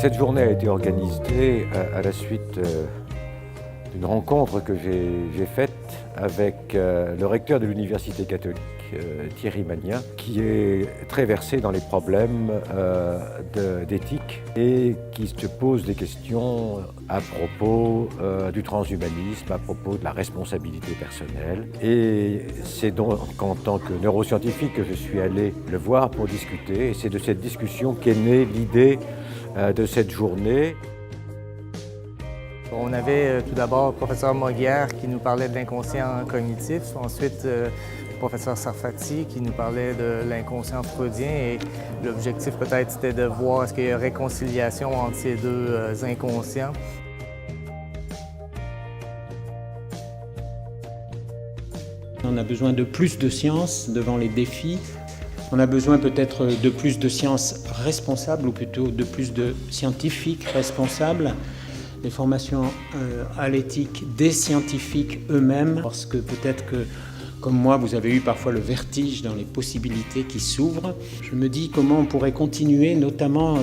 Cette journée a été organisée à la suite d'une rencontre que j'ai faite avec le recteur de l'Université catholique, Thierry Magnin, qui est très versé dans les problèmes d'éthique et qui se pose des questions à propos du transhumanisme, à propos de la responsabilité personnelle. Et c'est donc en tant que neuroscientifique que je suis allé le voir pour discuter. Et c'est de cette discussion qu'est née l'idée de cette journée. On avait tout d'abord le professeur Moguière qui nous parlait de l'inconscient cognitif, ensuite le professeur Sarfati qui nous parlait de l'inconscient freudien et l'objectif peut-être c'était de voir est-ce qu'il y a réconciliation entre ces deux inconscients. On a besoin de plus de science devant les défis. On a besoin peut-être de plus de sciences responsables ou plutôt de plus de scientifiques responsables. Les formations à l'éthique des scientifiques eux-mêmes, parce que peut-être que, comme moi, vous avez eu parfois le vertige dans les possibilités qui s'ouvrent. Je me dis comment on pourrait continuer, notamment,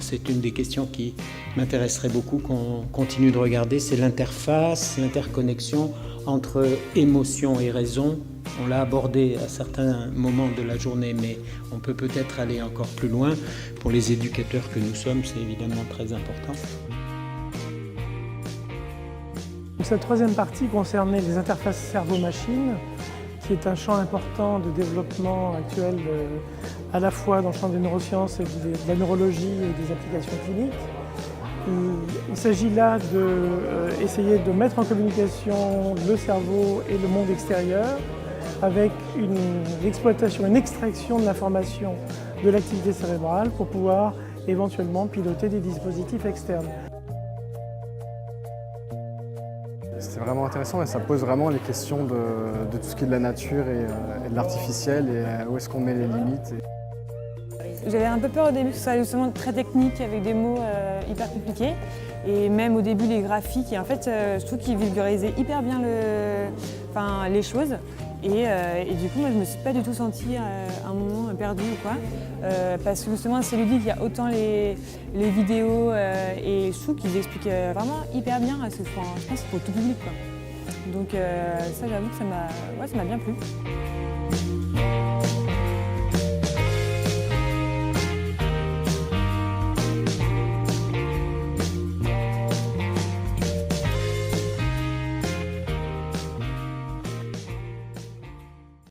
c'est une des questions qui m'intéresserait beaucoup qu'on continue de regarder, c'est l'interface, l'interconnexion entre émotion et raison. On l'a abordé à certains moments de la journée, mais on peut peut-être aller encore plus loin. Pour les éducateurs que nous sommes, c'est évidemment très important. Cette troisième partie concernait les interfaces cerveau-machine, qui est un champ important de développement actuel à la fois dans le champ des neurosciences et de la neurologie et des applications cliniques. Il s'agit là d'essayer de mettre en communication le cerveau et le monde extérieur avec l'exploitation, une extraction de l'information de l'activité cérébrale pour pouvoir éventuellement piloter des dispositifs externes. C'est vraiment intéressant et ça pose vraiment les questions de tout ce qui est de la nature et de l'artificiel et où est-ce qu'on met les limites. J'avais un peu peur au début que ce soit justement très technique avec des mots hyper compliqués et même au début les graphiques et en fait je trouve qu'ils vulgarisaient hyper bien les choses et du coup moi je me suis pas du tout sentie à un moment perdue ou quoi parce que justement c'est ludique, il y a autant les vidéos et je trouve qu'ils expliquent vraiment hyper bien, je pense que c'est pour tout public quoi. Donc ça j'avoue que ça m'a bien plu.